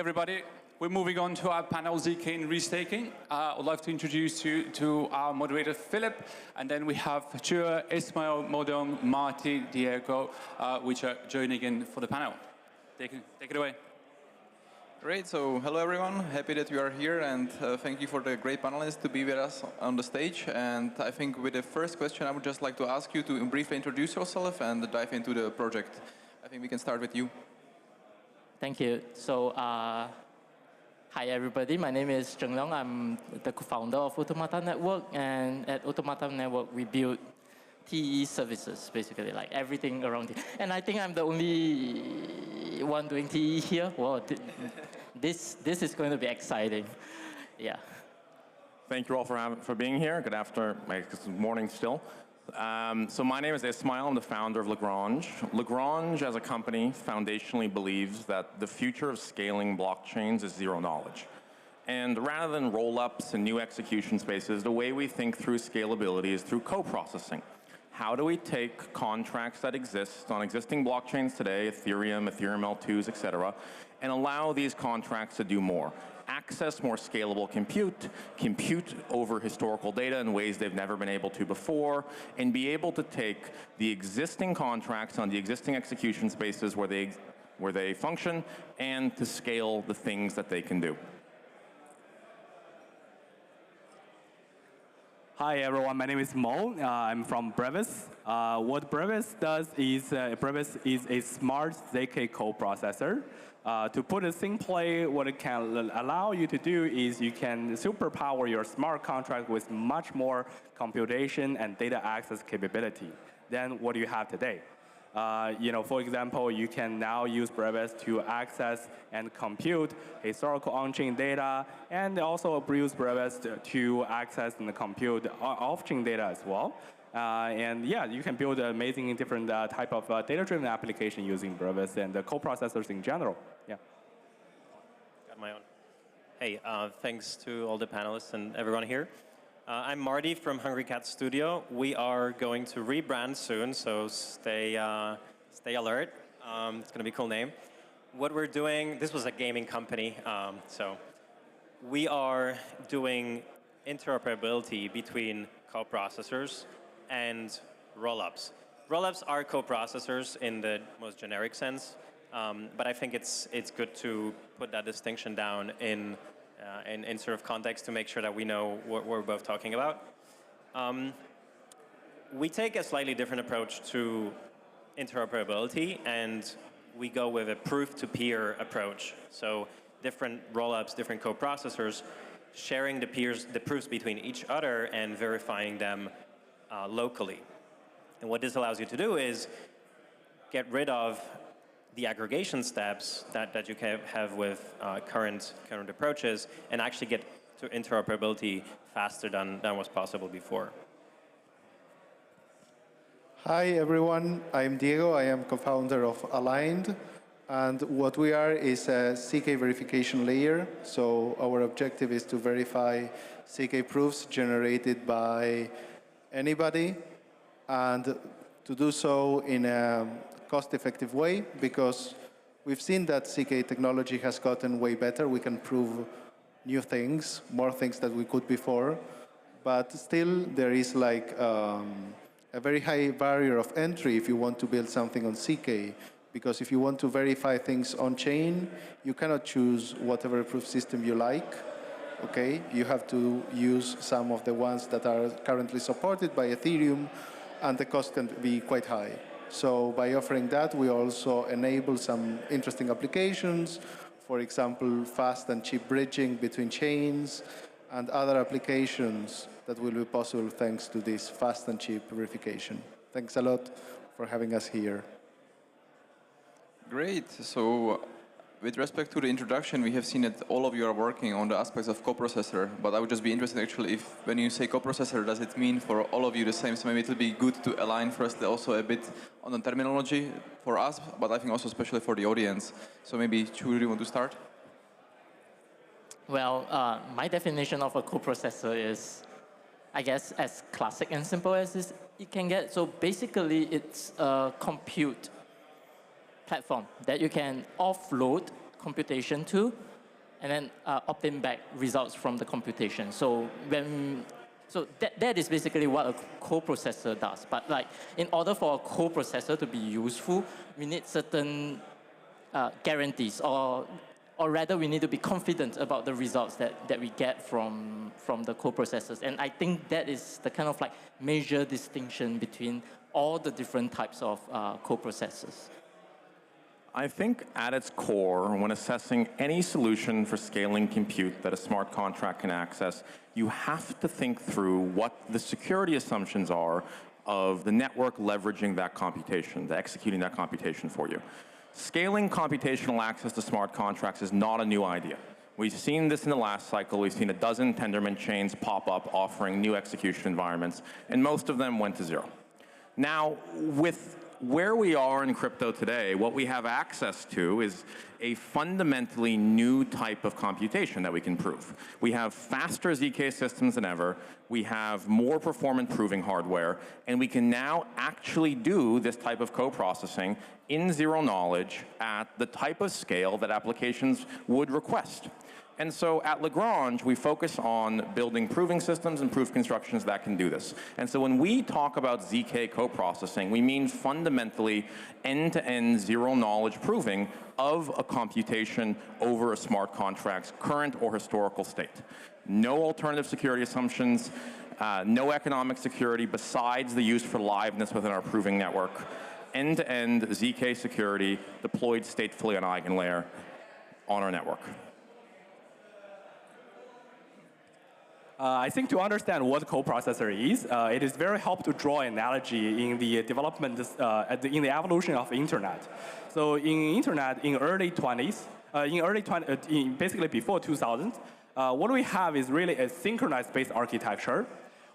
everybody. We're moving on to our panel, ZK and Restaking. I'd like to introduce you to our moderator, Philip, and then we have Chua, Ismael, Modong, Marty, Diego, which are joining in for the panel. Take it away. Great, so hello everyone, happy that you are here, and thank you for the great panelists to be with us on the stage. And I think with the first question, I would just like to ask you to briefly introduce yourself and dive into the project. I think we can start with you. Thank you. So, hi everybody, my name is Zheng Leong. I'm the co-founder of Automata Network, and at Automata Network we build TE services, basically, like everything around it. And I think I'm the only one doing TE here. Well, this is going to be exciting. Yeah. Thank you all for being here. Good morning still. So my name is Ismael. I'm the founder of Lagrange. Lagrange, as a company, foundationally believes that the future of scaling blockchains is zero knowledge. And rather than roll-ups and new execution spaces, the way we think through scalability is through co-processing. How do we take contracts that exist on existing blockchains today, Ethereum, Ethereum L2s, et cetera, and allow these contracts to do more? Access more scalable compute over historical data in ways they've never been able to before, and be able to take the existing contracts on the existing execution spaces where they function, and to scale the things that they can do. Hi everyone, my name is Mo. I'm from Brevis. What Brevis does is, Brevis is a smart ZK coprocessor. To put it simply, what it can allow you to do is you can superpower your smart contract with much more computation and data access capability than what you have today. For example, you can now use Brevis to access and compute historical on-chain data, and also use Brevis to access and compute off-chain data as well. And yeah, you can build amazing different type of data-driven application using Brevis and the coprocessors in general. Yeah. Got my own. Hey, thanks to all the panelists and everyone here. I'm Marty from Hungry Cat Studio. We are going to rebrand soon, so stay alert. It's going to be a cool name. What we're doing, this was a gaming company, so we are doing interoperability between coprocessors and rollups. Rollups are coprocessors in the most generic sense, but I think it's good to put that distinction down in sort of context to make sure that we know what we're both talking about. We take a slightly different approach to interoperability, and we go with a proof-to-peer approach. So different rollups, different coprocessors, sharing the proofs between each other and verifying them locally. And what this allows you to do is get rid of the aggregation steps that you can have with current approaches, and actually get to interoperability faster than was possible before. Hi everyone, I'm Diego. I am co-founder of Aligned, and what we are is a CK verification layer. So our objective is to verify CK proofs generated by anybody, and to do so in a cost-effective way, because we've seen that CK technology has gotten way better. We can prove new things, more things that we could before, but still there is like a very high barrier of entry if you want to build something on CK, because if you want to verify things on-chain, you cannot choose whatever proof system you like. Okay, you have to use some of the ones that are currently supported by Ethereum, and the cost can be quite high. So by offering that, we also enable some interesting applications, for example, fast and cheap bridging between chains, and other applications that will be possible thanks to this fast and cheap verification. Thanks a lot for having us here. Great. So with respect to the introduction, we have seen that all of you are working on the aspects of coprocessor, but I would just be interested actually if when you say coprocessor, does it mean for all of you the same? So maybe it will be good to align first also a bit on the terminology for us, but I think also especially for the audience. So maybe Chu, do you want to start? Well, my definition of a coprocessor is, I guess, as classic and simple as it can get. So basically, it's a compute platform that you can offload computation to and then obtain back results from the computation. So that is basically what a coprocessor does. But like, in order for a coprocessor to be useful, we need certain guarantees, or rather we need to be confident about the results that we get from the coprocessors. And I think that is the kind of like major distinction between all the different types of coprocessors. I think at its core, when assessing any solution for scaling compute that a smart contract can access, you have to think through what the security assumptions are of the network leveraging that computation, the executing that computation for you. Scaling computational access to smart contracts is not a new idea. We've seen this in the last cycle. We've seen a dozen Tendermint chains pop up offering new execution environments, and most of them went to zero. Now, with where we are in crypto today, what we have access to is a fundamentally new type of computation that we can prove. We have faster ZK systems than ever. We have more performant proving hardware, and we can now actually do this type of co-processing in zero knowledge at the type of scale that applications would request. And so at Lagrange, we focus on building proving systems and proof constructions that can do this. And so when we talk about ZK co-processing, we mean fundamentally end-to-end zero-knowledge proving of a computation over a smart contract's current or historical state. No alternative security assumptions, no economic security besides the use for liveness within our proving network. End-to-end ZK security deployed statefully on eigenlayer on our network. I think to understand what coprocessor is, it is very helpful to draw an analogy in the development, in the evolution of internet. So in internet, in early 20s, basically before 2000, what we have is really a synchronized-based architecture,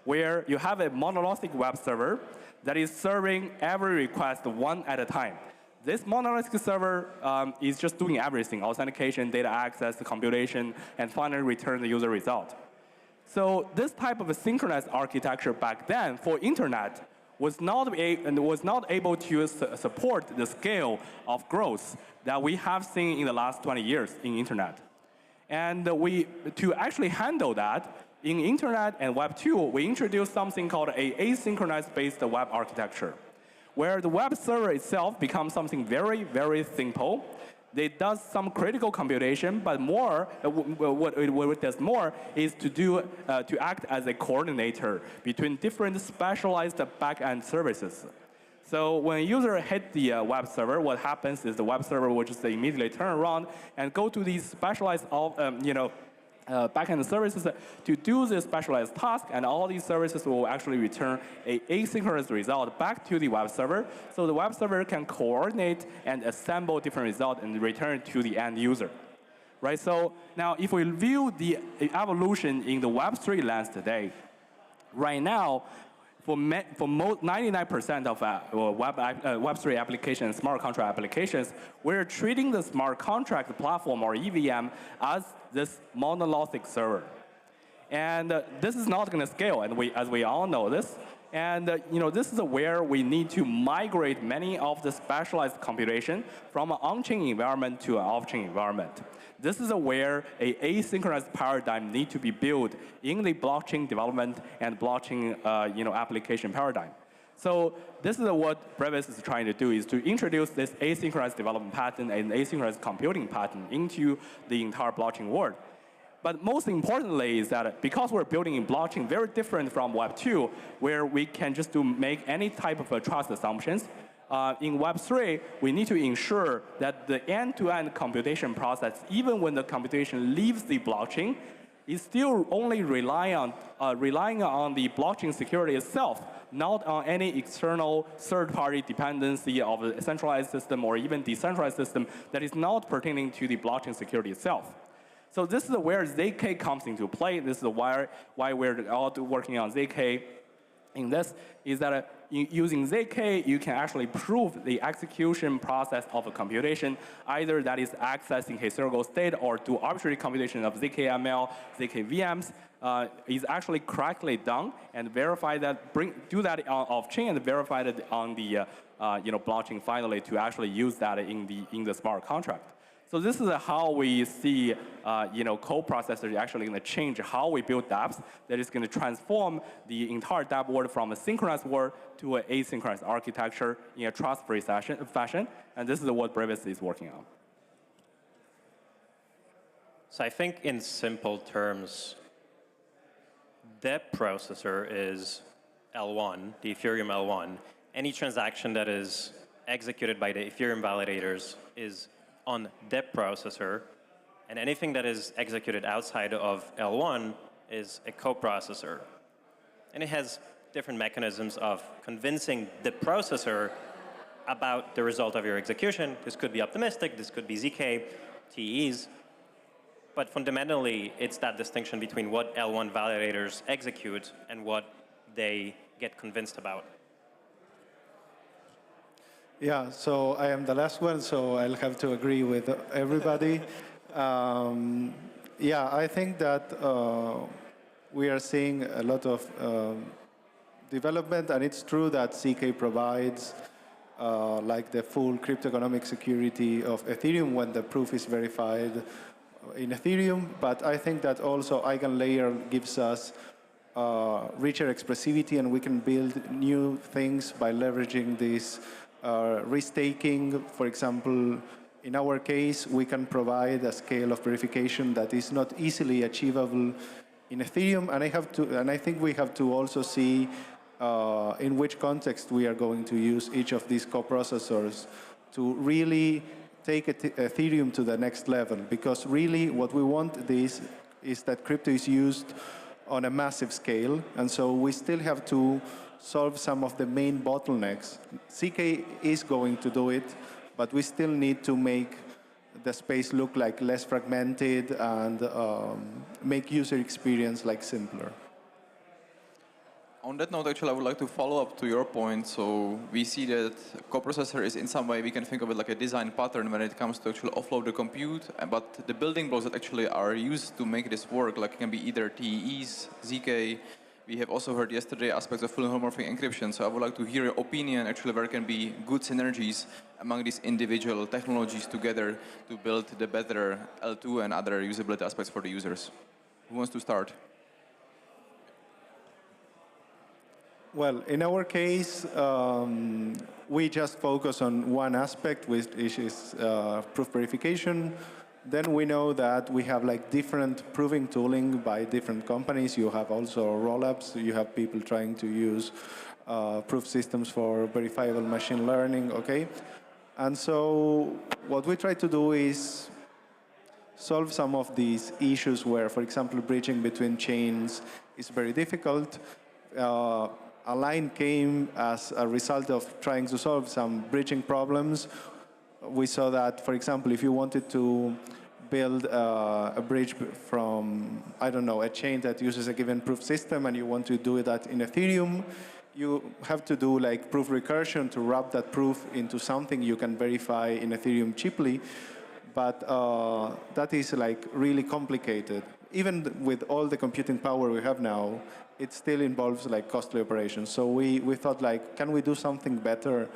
where you have a monolithic web server that is serving every request one at a time. This monolithic server is just doing everything: authentication, data access, computation, and finally return the user result. So this type of a synchronized architecture back then for internet was not able to support the scale of growth that we have seen in the last 20 years in internet. And to actually handle that, in internet and Web 2, we introduced something called an asynchronous-based web architecture, where the web server itself becomes something very, very simple. It does some critical computation, but more, what it does more is to act as a coordinator between different specialized back-end services. So when a user hits the web server, what happens is the web server will just immediately turn around and go to these specialized backend services to do this specialized task, and all these services will actually return an asynchronous result back to the web server, so the web server can coordinate and assemble different results and return to the end user. Right? So now, if we view the evolution in the Web3 lens today, right now, for 99% of Web3 applications, smart contract applications, we're treating the smart contract platform, or EVM, as this monolithic server. And this is not going to scale, and as we all know this. And this is where we need to migrate many of the specialized computation from an on-chain environment to an off-chain environment. This is where an asynchronous paradigm needs to be built in the blockchain development and blockchain application paradigm. So this is what Brevis is trying to do, is to introduce this asynchronous development pattern and asynchronous computing pattern into the entire blockchain world. But most importantly is that because we're building in blockchain very different from Web 2, where we can just make any type of trust assumptions, in Web 3, we need to ensure that the end-to-end computation process, even when the computation leaves the blockchain, is still only relying on the blockchain security itself, not on any external third-party dependency of a centralized system or even decentralized system that is not pertaining to the blockchain security itself. So this is where ZK comes into play. This is why we're all working on ZK. In this is that using ZK, you can actually prove the execution process of a computation, either that is accessing historical state or do arbitrary computation of ZKML, ZK VMs, is actually correctly done, and verify that, do that off-chain and verify that on the blockchain finally to actually use that in the smart contract. So this is how we see, co-processors actually going to change how we build dApps. That is going to transform the entire dApp world from a synchronous world to an asynchronous architecture in a trust-free fashion. And this is what Brevis is working on. So I think in simple terms, the processor is L1, the Ethereum L1. Any transaction that is executed by the Ethereum validators is on the processor, and anything that is executed outside of L1 is a coprocessor. And it has different mechanisms of convincing the processor about the result of your execution. This could be optimistic, this could be ZK, TEs. But fundamentally, it's that distinction between what L1 validators execute and what they get convinced about. Yeah, so I am the last one, so I'll have to agree with everybody. Yeah, I think that we are seeing a lot of development, and it's true that CK provides like the full cryptoeconomic security of Ethereum when the proof is verified in Ethereum, but I think that also EigenLayer gives us richer expressivity, and we can build new things by leveraging this restaking. For example, in our case, we can provide a scale of verification that is not easily achievable in Ethereum, and I think we have to also see in which context we are going to use each of these coprocessors to really take Ethereum to the next level. Because really, what we want is that crypto is used on a massive scale, and so we still have to solve some of the main bottlenecks. CK is going to do it, but we still need to make the space look like less fragmented and make user experience like simpler. On that note, actually, I would like to follow up to your point. So we see that coprocessor is in some way, we can think of it like a design pattern when it comes to actually offload the compute, but the building blocks that actually are used to make this work, like it can be either TEs, ZK. We have also heard yesterday aspects of full homomorphic encryption. So I would like to hear your opinion, actually, where can be good synergies among these individual technologies together to build the better L2 and other usability aspects for the users. Who wants to start? Well, in our case, we just focus on one aspect, which is proof verification. Then we know that we have like different proving tooling by different companies. You have also rollups. You have people trying to use proof systems for verifiable machine learning, okay? And so what we try to do is solve some of these issues where, for example, bridging between chains is very difficult. Align came as a result of trying to solve some bridging problems. We saw that, for example, if you wanted to build a bridge from, I don't know, a chain that uses a given proof system and you want to do that in Ethereum, you have to do like proof recursion to wrap that proof into something you can verify in Ethereum cheaply. But that is like really complicated. Even with all the computing power we have now, it still involves like costly operations. So we thought like, can we do something better?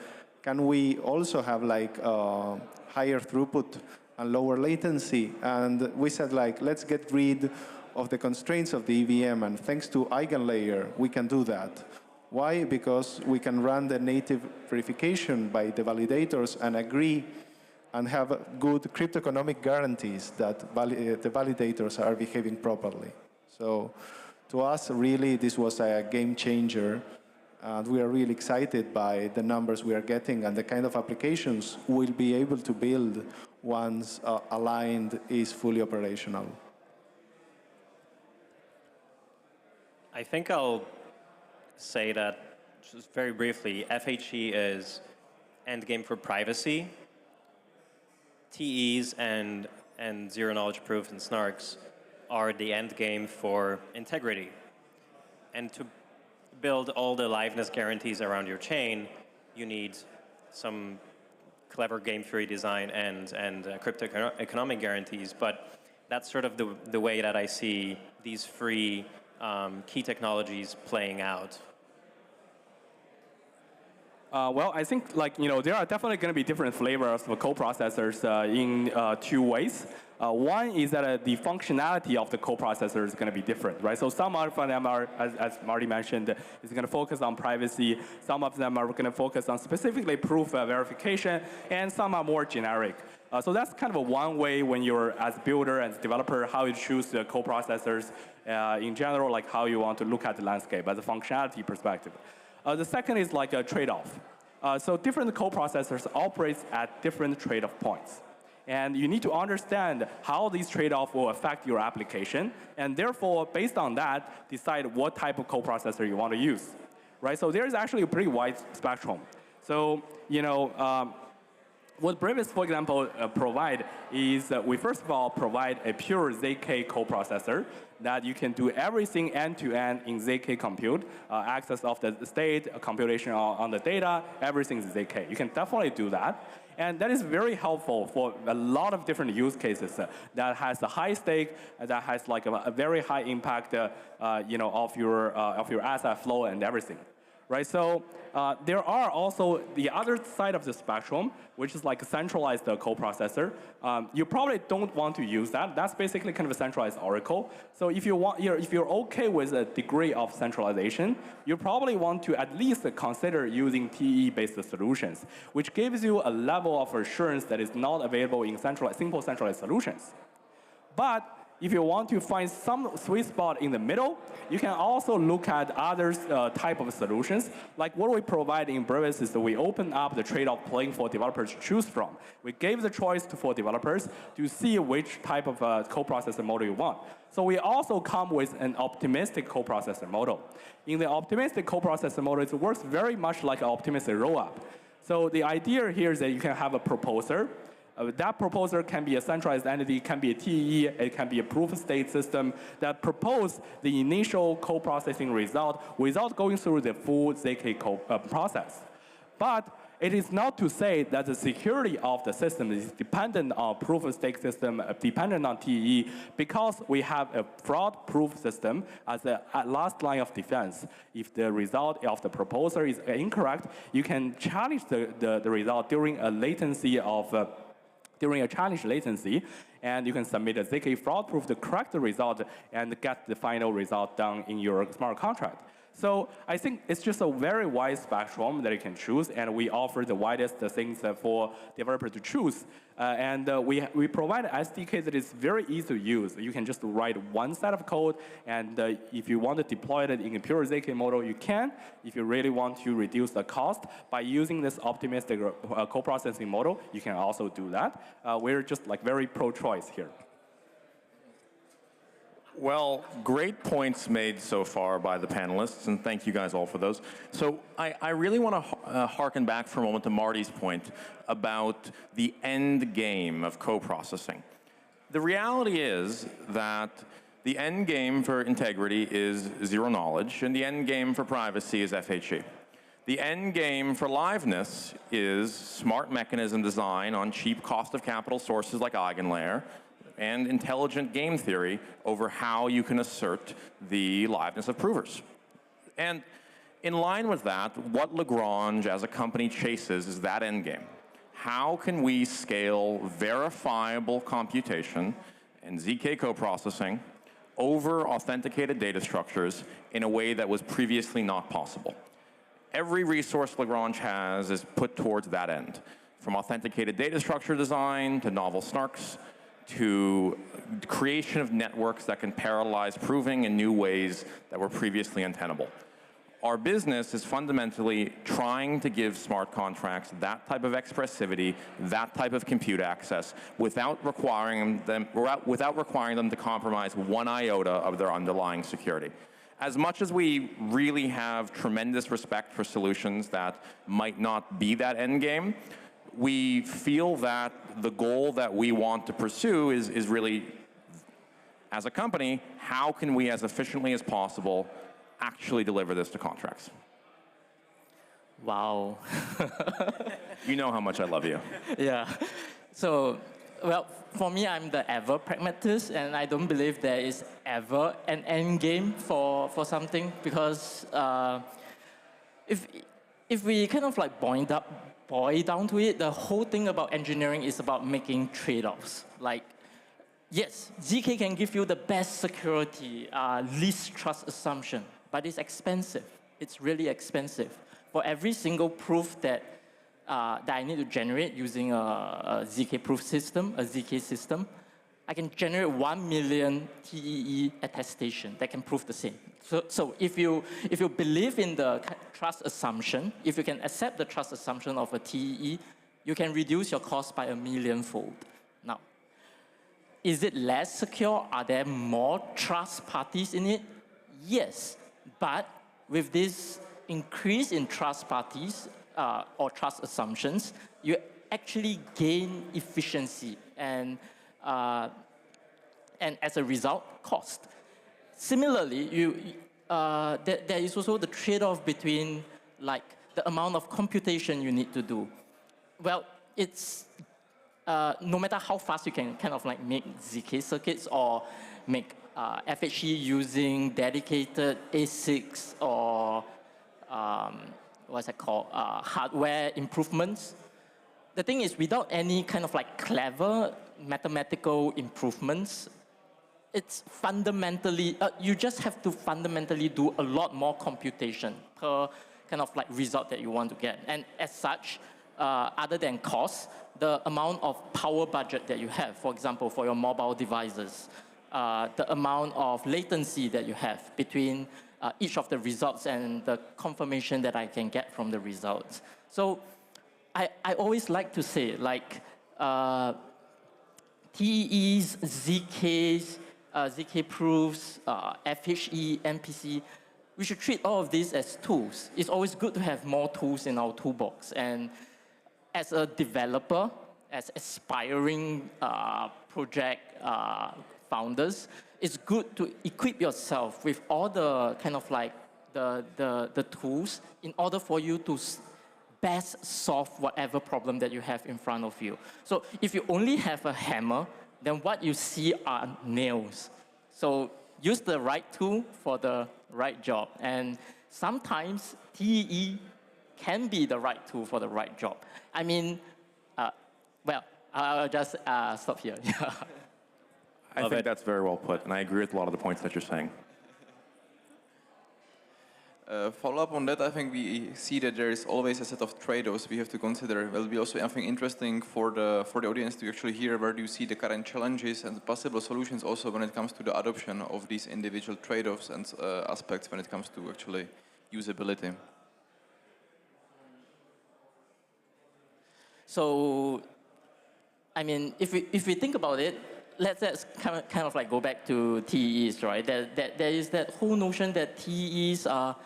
Can we also have like higher throughput and lower latency? And we said like, let's get rid of the constraints of the EVM, and thanks to EigenLayer, we can do that. Why? Because we can run the native verification by the validators and agree and have good cryptoeconomic guarantees that the validators are behaving properly. So to us, really, this was a game changer. And we are really excited by the numbers we are getting and the kind of applications we'll be able to build once Aligned is fully operational. I think I'll say that, just very briefly, FHE is endgame for privacy. TEs and zero-knowledge proof and snarks are the endgame for integrity. And to build all the liveness guarantees around your chain, you need some clever game theory design and crypto-economic guarantees. But that's sort of the way that I see these three key technologies playing out. Well, I think there are definitely going to be different flavors of coprocessors in two ways. One is that the functionality of the coprocessor is going to be different, right? So some of them are, as Marty mentioned, is going to focus on privacy. Some of them are going to focus on specifically proof verification, and some are more generic. So that's kind of a one way when you're, as builder, as developer, how you choose the coprocessors in general, like how you want to look at the landscape as a functionality perspective. The second is like a trade-off. So different coprocessors operate at different trade-off points. And you need to understand how these trade-offs will affect your application, and therefore, based on that, decide what type of coprocessor you want to use, right? So there's actually a pretty wide spectrum. So, what Brevis, for example, provide is we first of all provide a pure ZK coprocessor that you can do everything end-to-end in ZK compute, access of the state, computation on the data, everything is ZK. You can definitely do that. And that is very helpful for a lot of different use cases that has a high stake, that has like a very high impact, of your asset flow and everything, right? So there are also the other side of the spectrum, which is like a centralized coprocessor. You probably don't want to use that. That's basically kind of a centralized oracle. So if you're okay with a degree of centralization, you probably want to at least consider using TE-based solutions, which gives you a level of assurance that is not available in simple centralized solutions. But if you want to find some sweet spot in the middle, you can also look at other type of solutions. Like what we provide in Brevis is that we open up the trade-off plane for developers to choose from. We gave the choice for developers to see which type of coprocessor model you want. So we also come with an optimistic coprocessor model. In the optimistic coprocessor model, it works very much like an optimistic rollup. So the idea here is that you can have a proposer. That proposer can be a centralized entity, it can be a TE, it can be a proof of stake system that propose the initial co-processing result without going through the full ZK process. But it is not to say that the security of the system is dependent on proof of stake system, dependent on TE, because we have a fraud-proof system as a last line of defense. If the result of the proposer is incorrect, you can challenge the result during a challenge latency, and you can submit a ZK fraud proof to correct the result and get the final result done in your smart contract. So I think it's just a very wide spectrum that you can choose, and we offer the widest things for developers to choose. We provide an SDK that is very easy to use. You can just write one set of code, and if you want to deploy it in a pure ZK model, you can. If you really want to reduce the cost by using this optimistic coprocessing model, you can also do that. We're just like very pro-choice here. Well, great points made so far by the panelists, and thank you guys all for those. So I really want to harken back for a moment to Marty's point about the end game of co-processing. The reality is that the end game for integrity is zero knowledge, and the end game for privacy is FHE. The end game for liveness is smart mechanism design on cheap cost of capital sources like eigenlayer, and intelligent game theory over how you can assert the liveness of provers. And in line with that, what Lagrange as a company chases is that end game. How can we scale verifiable computation and ZK coprocessing over authenticated data structures in a way that was previously not possible? Every resource Lagrange has is put towards that end, from authenticated data structure design to novel snarks, to creation of networks that can parallelize proving in new ways that were previously untenable. Our business is fundamentally trying to give smart contracts that type of expressivity, that type of compute access, without requiring them to compromise one iota of their underlying security. As much as we really have tremendous respect for solutions that might not be that end game, we feel that the goal that we want to pursue is really, as a company, how can we, as efficiently as possible, actually deliver this to contracts? Wow. You know how much I love you. Yeah. So, well, for me, I'm the ever pragmatist, and I don't believe there is ever an end game for something, because if we kind of like boil down to it, the whole thing about engineering is about making trade-offs. Like, yes, ZK can give you the best security, least trust assumption, but it's expensive. It's really expensive. For every single proof that I need to generate using a ZK proof system, a ZK system, I can generate 1 million TEE attestation that can prove the same. So if you believe in the trust assumption, if you can accept the trust assumption of a TEE, you can reduce your cost by 1 million-fold. Now, is it less secure? Are there more trust parties in it? Yes, but with this increase in trust parties or trust assumptions, you actually gain efficiency and as a result, cost. Similarly, there is also the trade-off between like the amount of computation you need to do. Well, it's no matter how fast you can kind of like make ZK circuits or make FHE using dedicated ASICs or what's it called, hardware improvements. The thing is, without any kind of like clever mathematical improvements, it's fundamentally, you just have to fundamentally do a lot more computation per kind of like result that you want to get. And as such, other than cost, the amount of power budget that you have, for example, for your mobile devices, the amount of latency that you have between each of the results and the confirmation that I can get from the results. So I always like to say, like, TEEs, ZKs, ZK proofs, FHE, MPC, we should treat all of these as tools. It's always good to have more tools in our toolbox. And as a developer, as aspiring project founders, it's good to equip yourself with all the kind of like the tools in order for you to best solve whatever problem that you have in front of you. So if you only have a hammer, then what you see are nails. So use the right tool for the right job. And sometimes TEE can be the right tool for the right job. I mean, well, I'll just stop here. I think that's very well put, and I agree with a lot of the points that you're saying. Follow up on that, I think we see that there is always a set of trade-offs we have to consider. Will be also something interesting for the audience to actually hear where do you see the current challenges and possible solutions also when it comes to the adoption of these individual trade-offs and aspects when it comes to actually usability. So, I mean, if we think about it, let's kind of like go back to TEEs, right? There is that whole notion that TEEs are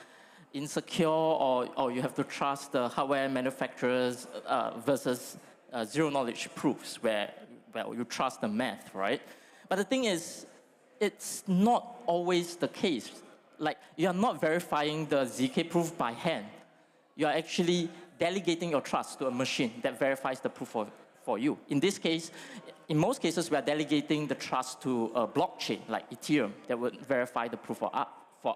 insecure or you have to trust the hardware manufacturers versus zero-knowledge proofs where, well, you trust the math, right? But the thing is, it's not always the case. Like, you are not verifying the ZK proof by hand. You are actually delegating your trust to a machine that verifies the proof for you. In this case, in most cases, we are delegating the trust to a blockchain like Ethereum that would verify the proof for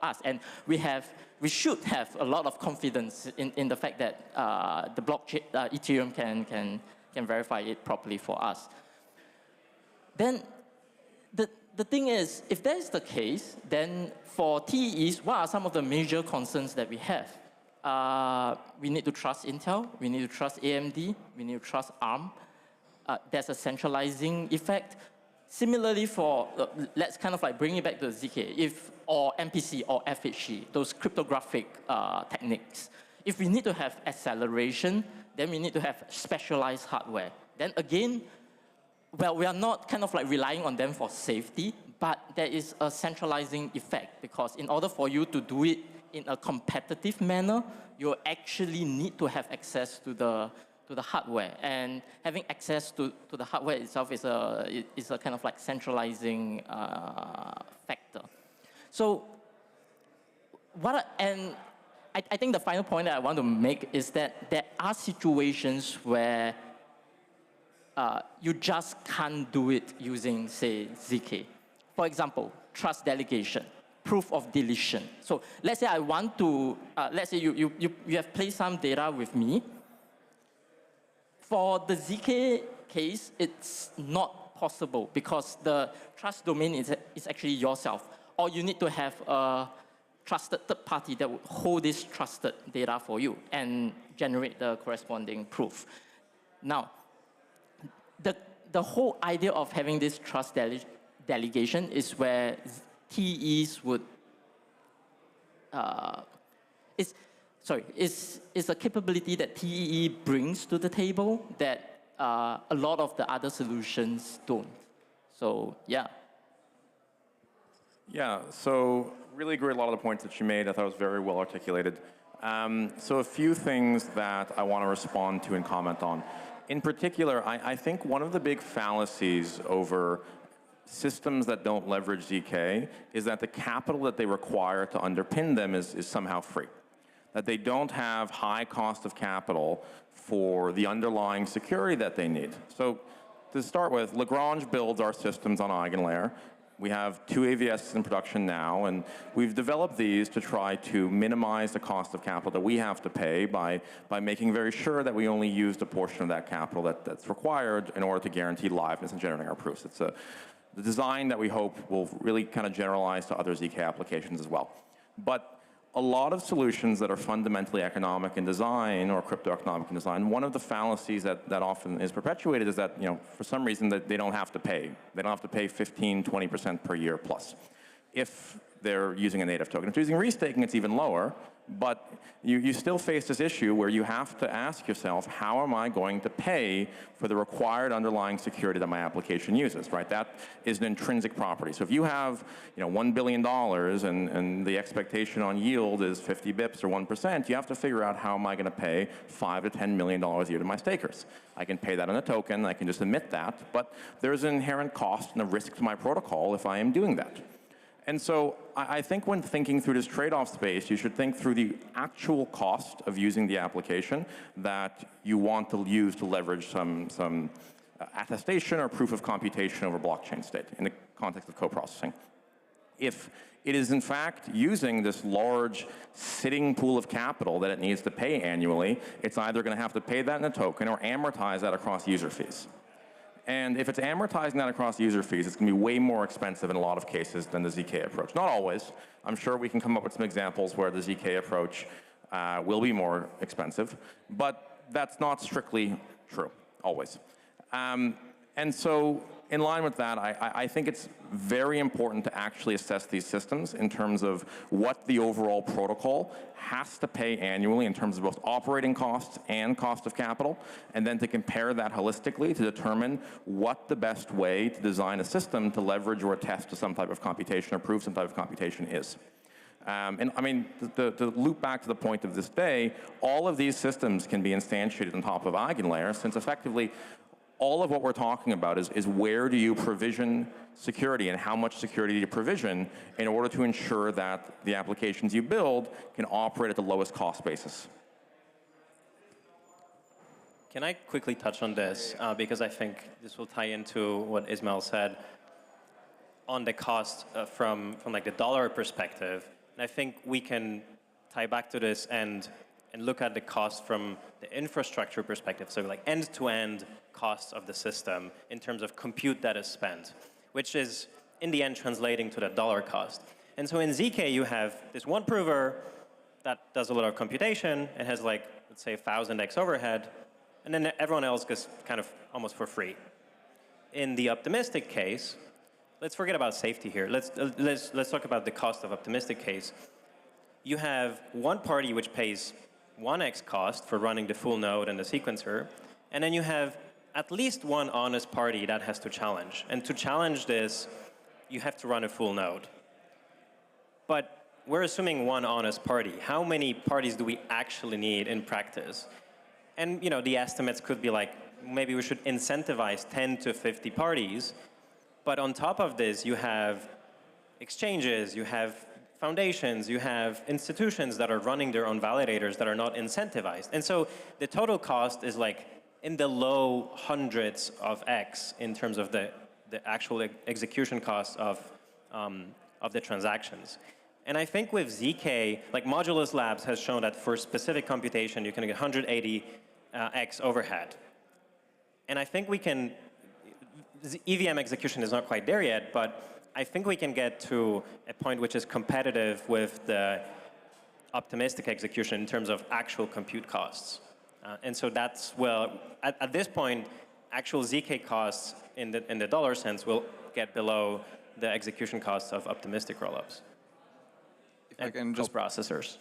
us. And we should have a lot of confidence in the fact that the blockchain, Ethereum can verify it properly for us. Then the thing is, if that is the case, then for TEEs, what are some of the major concerns that we have? We need to trust Intel, we need to trust AMD, we need to trust ARM. There's a centralizing effect. Similarly for, let's kind of like bring it back to ZK, or MPC or FHE, those cryptographic techniques. If we need to have acceleration, then we need to have specialized hardware. Then again, well, we are not kind of like relying on them for safety, but there is a centralizing effect because in order for you to do it in a competitive manner, you actually need to have access to the hardware, and having access to the hardware itself is a kind of like centralizing factor. So, I think the final point that I want to make is that there are situations where you just can't do it using, say, ZK. For example, trust delegation. proof of deletion. So let's say I want to, let's say you have placed some data with me. For the ZK case, it's not possible because the trust domain is actually yourself. Or you need to have a trusted third party that will hold this trusted data for you and generate the corresponding proof. Now, the whole idea of having this trust delegation is where TEs would, is a capability that TEE brings to the table that a lot of the other solutions don't. So, yeah. Yeah, so really agree with a lot of the points that you made. I thought it was very well articulated. So a few things that I want to respond to and comment on. In particular, I think one of the big fallacies over systems that don't leverage ZK is that the capital that they require to underpin them is somehow free. That they don't have high cost of capital for the underlying security that they need. So to start with, Lagrange builds our systems on EigenLayer. We have 2 AVSs in production now, and we've developed these to try to minimize the cost of capital that we have to pay by making very sure that we only use a portion of that capital that's required in order to guarantee liveness and generating our proofs. It's the design that we hope will really kind of generalize to other ZK applications as well. But a lot of solutions that are fundamentally economic in design or crypto-economic in design, one of the fallacies that often is perpetuated is that, for some reason that they don't have to pay. They don't have to pay 15, 20% per year plus if they're using a native token. If they're using restaking, it's even lower, but you still face this issue where you have to ask yourself, how am I going to pay for the required underlying security that my application uses, right? That is an intrinsic property. So if you have $1 billion and the expectation on yield is 50 bips or 1%, you have to figure out how am I going to pay $5 to $10 million a year to my stakers. I can pay that on a token, I can just emit that, but there's an inherent cost and a risk to my protocol if I am doing that. And so I think when thinking through this trade-off space, you should think through the actual cost of using the application that you want to use to leverage some attestation or proof of computation over blockchain state in the context of co-processing. If it is in fact using this large sitting pool of capital that it needs to pay annually, it's either going to have to pay that in a token or amortize that across user fees. And if it's amortizing that across user fees, it's going to be way more expensive in a lot of cases than the ZK approach. Not always. I'm sure we can come up with some examples where the ZK approach will be more expensive, but that's not strictly true, always. And so in line with that, I think it's very important to actually assess these systems in terms of what the overall protocol has to pay annually in terms of both operating costs and cost of capital, and then to compare that holistically to determine what the best way to design a system to leverage or attest to some type of computation or prove some type of computation is. And I mean, to loop back to the point of this day, all of these systems can be instantiated on top of EigenLayer, since effectively all of what we're talking about is where do you provision security and how much security do you provision in order to ensure that the applications you build can operate at the lowest cost basis. Can I quickly touch on this? Because I think this will tie into what Ismael said on the cost from like the dollar perspective. And I think we can tie back to this and look at the cost from the infrastructure perspective, so like end-to-end costs of the system in terms of compute that is spent, which is in the end translating to the dollar cost. And so in ZK, you have this one prover that does a lot of computation and has like, let's say 1,000x overhead, and then everyone else gets kind of almost for free. In the optimistic case, let's forget about safety here. Let's talk about the cost of optimistic case. You have one party which pays 1x cost for running the full node and the sequencer, and then you have at least one honest party that has to challenge. And to challenge this, you have to run a full node. But we're assuming one honest party. How many parties do we actually need in practice? And the estimates could be like, maybe we should incentivize 10 to 50 parties. But on top of this, you have exchanges, you have foundations, you have institutions that are running their own validators that are not incentivized. And so the total cost is like in the low hundreds of X in terms of the actual execution costs of the transactions. And I think with ZK, like Modulus Labs has shown that for specific computation, you can get 180x overhead. And I think we can, EVM execution is not quite there yet, but I think we can get to a point which is competitive with the optimistic execution in terms of actual compute costs. And so that's, well, at this point, actual ZK costs in the dollar sense will get below the execution costs of optimistic rollups. If I can just processors.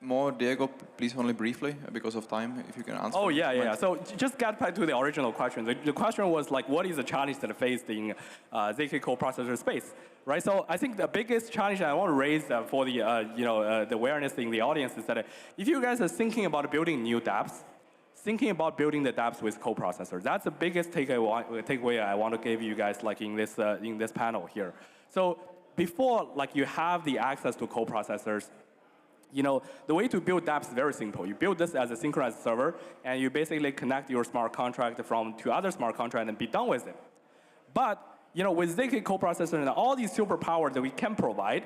More, Diego, please only briefly, because of time, if you can answer. Oh, yeah. So just get back to the original question. The question was like, what is the challenge that faced in ZK coprocessor space, right? So I think the biggest challenge I want to raise for the the awareness in the audience is that if you guys are thinking about building new dApps, thinking about building the dApps with coprocessor, that's the biggest takeaway I want to give you guys like in this panel here. So before like you have the access to coprocessors, the way to build dApps is very simple. You build this as a synchronized server, and you basically connect your smart contract to other smart contract and be done with it. But with ZK coprocessor and all these superpowers that we can provide,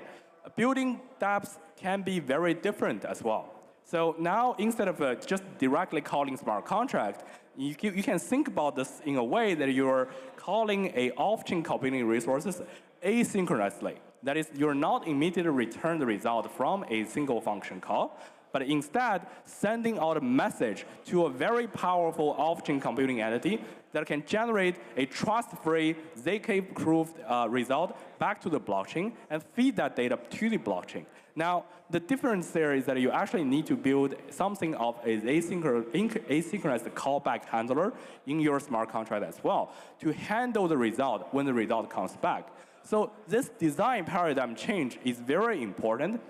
building dApps can be very different as well. So now instead of just directly calling smart contract, you can think about this in a way that you're calling a off-chain computing resources asynchronously. That is, you're not immediately return the result from a single function call, but instead sending out a message to a very powerful off-chain computing entity that can generate a trust-free, ZK-approved result back to the blockchain and feed that data to the blockchain. Now, the difference there is that you actually need to build something of an asynchronous callback handler in your smart contract as well to handle the result when the result comes back. So this design paradigm change is very important.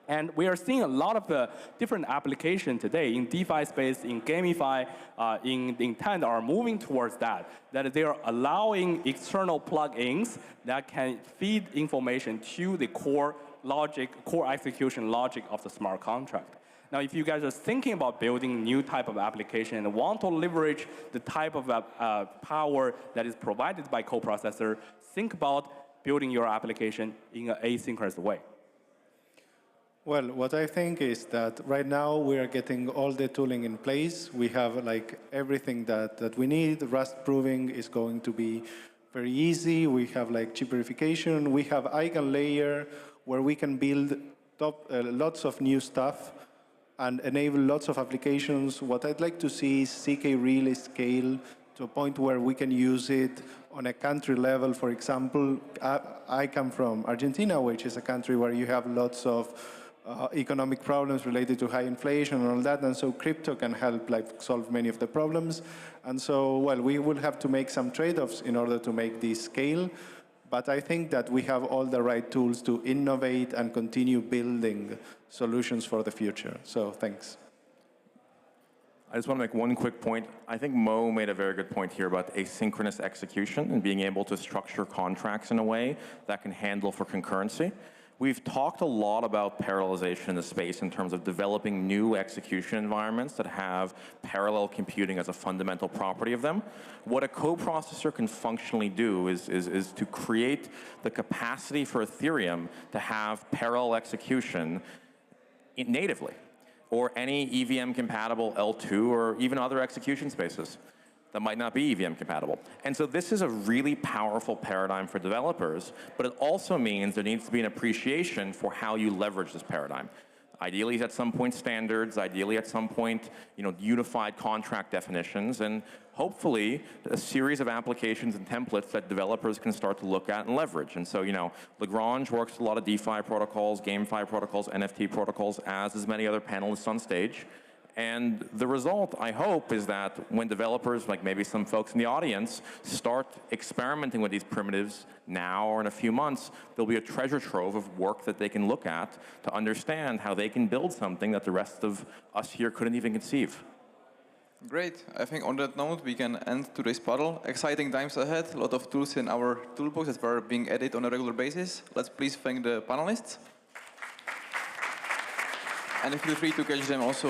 And we are seeing a lot of different applications today in DeFi space, in GameFi, in intent are moving towards that they are allowing external plugins that can feed information to the core execution logic of the smart contract. Now, if you guys are thinking about building new type of application and want to leverage the type of power that is provided by coprocessor, think about building your application in an asynchronous way. Well, what I think is that right now we are getting all the tooling in place. We have like everything that we need. Rust proving is going to be very easy. We have like chip verification. We have EigenLayer where we can build lots of new stuff and enable lots of applications. What I'd like to see is ZK really scale to a point where we can use it on a country level. For example, I come from Argentina, which is a country where you have lots of economic problems related to high inflation and all that, and so crypto can help like solve many of the problems. And so, well, we will have to make some trade-offs in order to make this scale, but I think that we have all the right tools to innovate and continue building solutions for the future. So thanks. I just want to make one quick point. I think Mo made a very good point here about asynchronous execution and being able to structure contracts in a way that can handle for concurrency. We've talked a lot about parallelization in the space in terms of developing new execution environments that have parallel computing as a fundamental property of them. What a coprocessor can functionally do is to create the capacity for Ethereum to have parallel execution natively, or any EVM-compatible L2 or even other execution spaces that might not be EVM compatible. And so this is a really powerful paradigm for developers, but it also means there needs to be an appreciation for how you leverage this paradigm. Ideally, at some point, standards, ideally at some point, unified contract definitions, and hopefully a series of applications and templates that developers can start to look at and leverage. And so, Lagrange works with a lot of DeFi protocols, GameFi protocols, NFT protocols, as many other panelists on stage. And the result, I hope, is that when developers, like maybe some folks in the audience, start experimenting with these primitives now or in a few months, there'll be a treasure trove of work that they can look at to understand how they can build something that the rest of us here couldn't even conceive. Great. I think on that note, we can end today's panel. Exciting times ahead. A lot of tools in our toolbox that are being added on a regular basis. Let's please thank the panelists. And feel free to catch them also